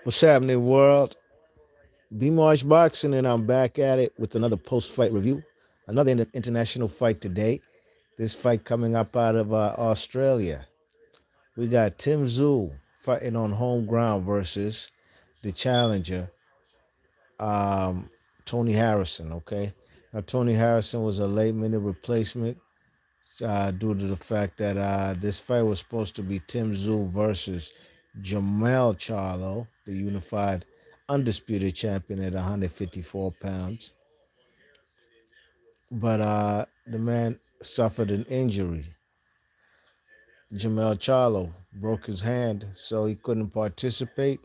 What's happening, world? B Marsh Boxing, and I'm back at it with another post fight review. Another international fight today. This fight coming up out of Australia. We got Tim Tszyu fighting on home ground versus the challenger, um, Tony Harrison. Okay. Now, Tony Harrison was a late minute replacement due to the fact that this fight was supposed to be Tim Tszyu versus Jamel Charlo, the unified undisputed champion at 154 pounds. But the man suffered an injury. Jamel Charlo broke his hand, so he couldn't participate.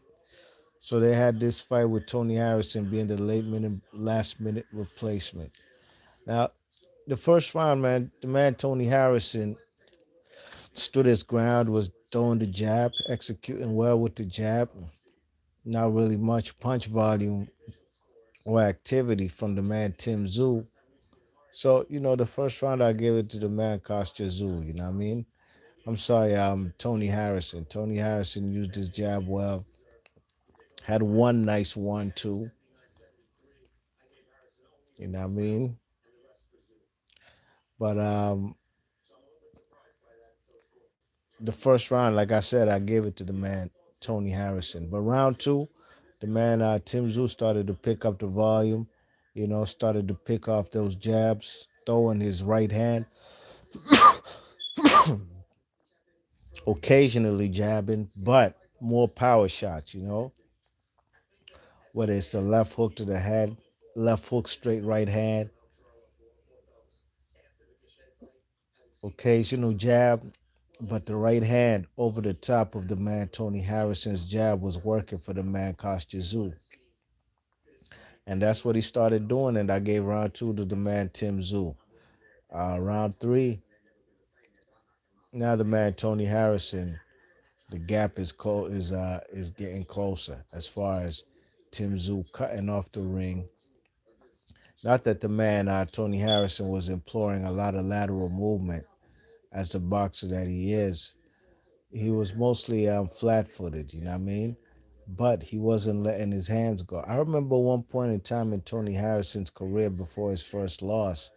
So they had this fight with Tony Harrison being the last minute replacement. Now, the first round, man, the man Tony Harrison stood his ground, was throwing the jab, executing well with the jab. Not really much punch volume or activity from the man Tim Tszyu. So, the first round I gave it to the man Tszyu, you know what I mean? I'm sorry, Tony Harrison. Tony Harrison used his jab well, had one nice 1-2, you know what I mean? But the first round, like I said, I gave it to the man Tony Harrison. But round two, the man Tim Tszyu started to pick up the volume, started to pick off those jabs, throwing his right hand, occasionally jabbing, but more power shots. Whether it's the left hook to the head, left hook straight right hand, occasional jab, but the right hand over the top of the man Tony Harrison's jab was working for the man Tszyu. And that's what he started doing, and I gave round two to the man Tim Tszyu. Round three, now the man Tony Harrison, the gap is getting closer as far as Tim Tszyu cutting off the ring. Not that the man Tony Harrison was employing a lot of lateral movement as the boxer that he is. He was mostly flat-footed, you know what I mean? But he wasn't letting his hands go. I remember one point in time in Tony Harrison's career before his first loss.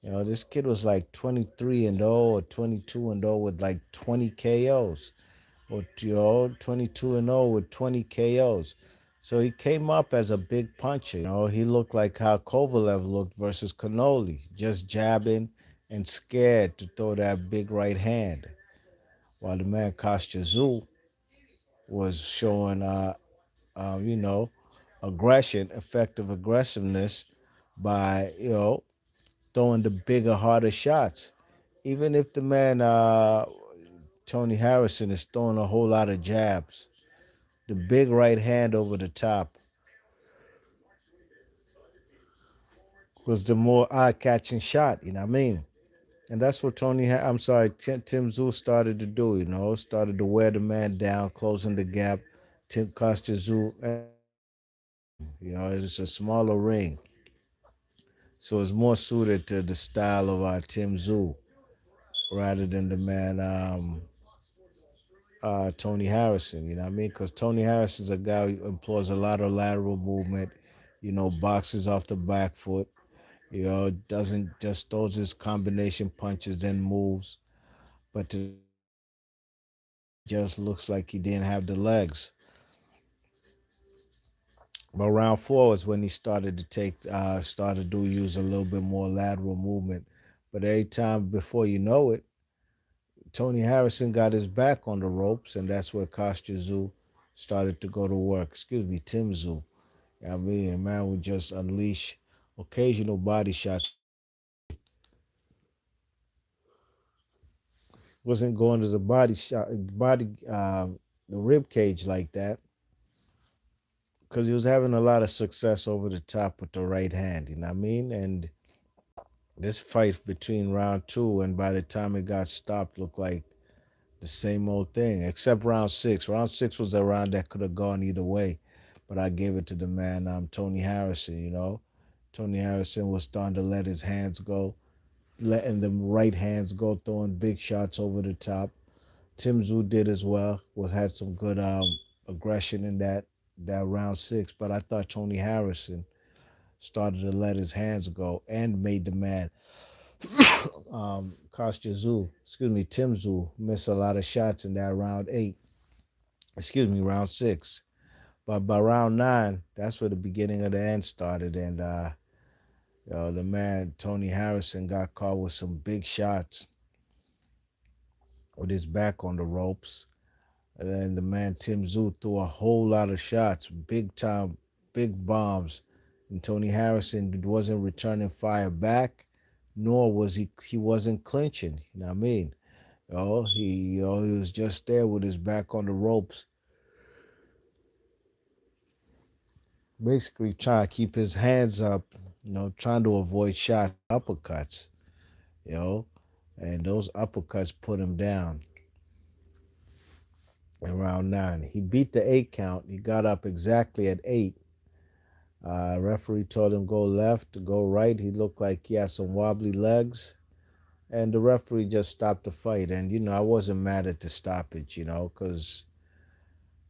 This kid was like 23 and 0 or 22 and 0 with like 20 KOs, or 22 and 0 with 20 KOs. So he came up as a big puncher. He looked like how Kovalev looked versus Cannoli, just jabbing and scared to throw that big right hand. While the man Kostya was showing, you know, aggression, effective aggressiveness by, throwing the bigger, harder shots. Even if the man Tony Harrison is throwing a whole lot of jabs, the big right hand over the top was the more eye-catching shot. You know what I mean? And that's what Tim Tszyu started to do. Started to wear the man down, closing the gap. Tim Costa Tszyu, it's a smaller ring, so it's more suited to the style of Tim Tszyu rather than the man Tony Harrison. You know what I mean? Because Tony Harrison's a guy who employs a lot of lateral movement. Boxes off the back foot. Doesn't just throws his combination punches, then moves. But to just looks like he didn't have the legs. But round four is when he started to use a little bit more lateral movement. But every time before you know it, Tony Harrison got his back on the ropes, and that's where Kostya Tszyu started to go to work. Excuse me, Tim Tszyu. I mean, a man would just unleash occasional body shots. Wasn't going to the the rib cage like that, because he was having a lot of success over the top with the right hand. You know what I mean? And this fight between round two and by the time it got stopped looked like the same old thing, except round six. Round six was a round that could have gone either way, but I gave it to the man, Tony Harrison. Tony Harrison was starting to let his hands go, letting the right hands go, throwing big shots over the top. Tim Tszyu did as well. Had some good aggression in that. that round six, but I thought Tony Harrison started to let his hands go and made the man Tim Tszyu miss a lot of shots in that round eight. Round six. But by round nine, that's where the beginning of the end started, and the man Tony Harrison got caught with some big shots with his back on the ropes. And then the man Tim Tszyu threw a whole lot of shots, big time, big bombs. And Tony Harrison wasn't returning fire back, nor was he wasn't clinching. You know what I mean? He was just there with his back on the ropes, basically trying to keep his hands up, trying to avoid shots, uppercuts, you know, and those uppercuts put him down in round nine. He beat the eight count. He got up exactly at eight. Referee told him go left, to go right. He looked like he had some wobbly legs. And the referee just stopped the fight. And, I wasn't mad at the stoppage, because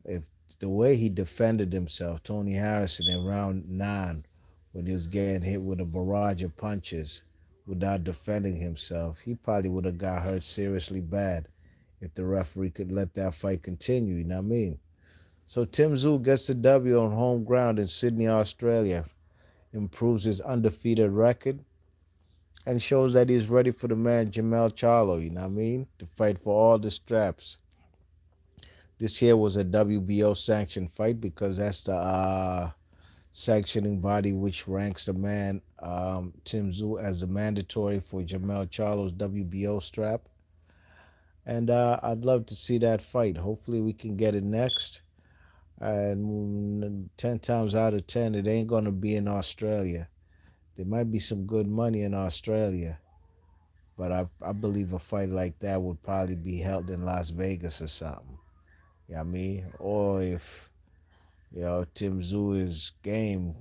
if the way he defended himself, Tony Harrison, in round nine, when he was getting hit with a barrage of punches without defending himself, he probably would have got hurt seriously bad if the referee could let that fight continue, you know what I mean? So Tim Tszyu gets the W on home ground in Sydney, Australia, improves his undefeated record, and shows that he's ready for the man Jamel Charlo, you know what I mean, to fight for all the straps. This here was a WBO sanctioned fight because that's the sanctioning body which ranks the man Tim Tszyu as the mandatory for Jamel Charlo's WBO strap. And I'd love to see that fight. Hopefully we can get it next. And 10 times out of 10, it ain't going to be in Australia. There might be some good money in Australia, but I believe a fight like that would probably be held in Las Vegas or something. You know what I mean? Or if, Tim Tszyu is game,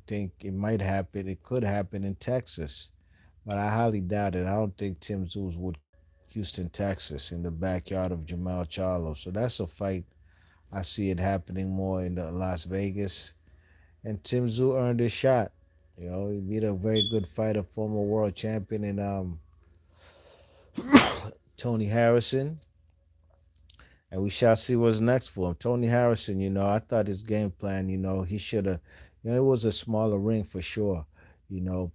think it might happen, it could happen in Texas. But I highly doubt it. I don't think Tim Tszyu would Houston, Texas, in the backyard of Jamal Charlo. So that's a fight I see it happening more in the Las Vegas. And Tim Tszyu earned his shot. He beat a very good fighter, former world champion in Tony Harrison. And we shall see what's next for him. Tony Harrison, I thought his game plan, he should have, it was a smaller ring for sure,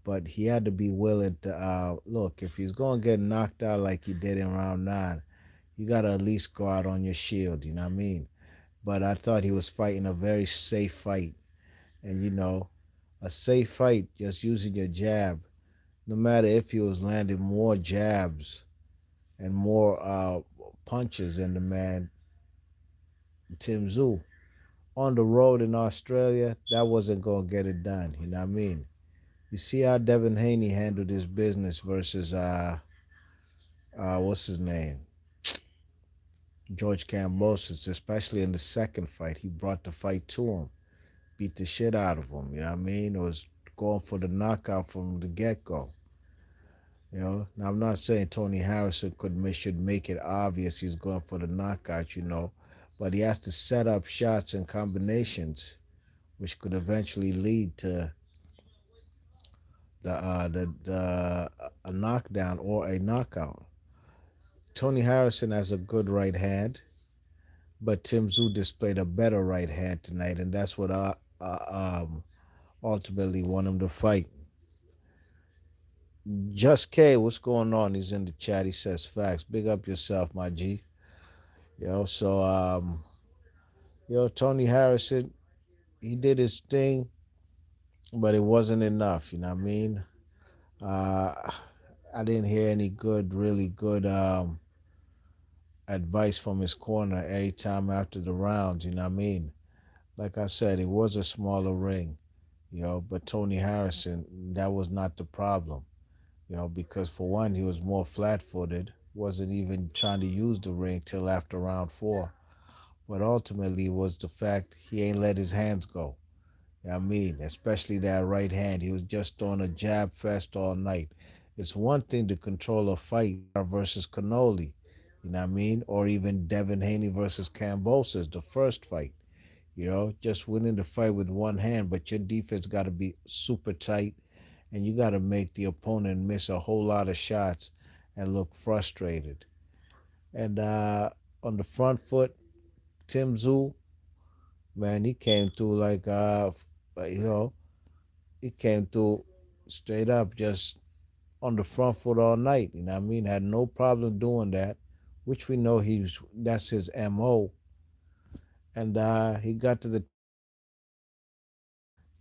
but he had to be willing to, look, if he's going to get knocked out like he did in round nine, you got to at least go out on your shield, you know what I mean? But I thought he was fighting a very safe fight. And, a safe fight, just using your jab, no matter if he was landing more jabs and more punches than the man Tim Tszyu. On the road in Australia, that wasn't going to get it done. You know what I mean? You see how Devin Haney handled his business versus, what's his name? George Kambosos, especially in the second fight. He brought the fight to him, beat the shit out of him. You know what I mean? It was going for the knockout from the get-go. Now I'm not saying Tony Harrison should make it obvious he's going for the knockout, but he has to set up shots and combinations, which could eventually lead to a knockdown or a knockout. Tony Harrison has a good right hand, but Tim Tszyu displayed a better right hand tonight, and that's what I ultimately want him to fight. Just K, what's going on? He's in the chat. He says facts. Big up yourself, my G. Tony Harrison, he did his thing, but it wasn't enough. You know what I mean? I didn't hear any really good advice from his corner every time after the rounds. You know what I mean? Like I said, it was a smaller ring, but Tony Harrison, that was not the problem. Because for one, he was more flat-footed, wasn't even trying to use the ring till after round four. But ultimately, it was the fact he ain't let his hands go. I mean, especially that right hand. He was just throwing a jab fest all night. It's one thing to control a fight versus Cannoli, you know what I mean? Or even Devin Haney versus Kambosos, the first fight. just winning the fight with one hand, but your defense got to be super tight, and you got to make the opponent miss a whole lot of shots and look frustrated. And on the front foot, Tim Tszyu, man, he came through you know, he came through straight up just on the front foot all night. You know what I mean? Had no problem doing that, which we know that's his MO. And he got to the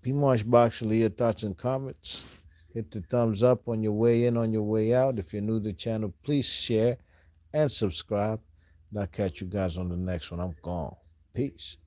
P-Marsh Boxley, your thoughts and comments. Hit the thumbs up on your way in, on your way out. If you're new to the channel, please share and subscribe. And I'll catch you guys on the next one. I'm gone. Peace.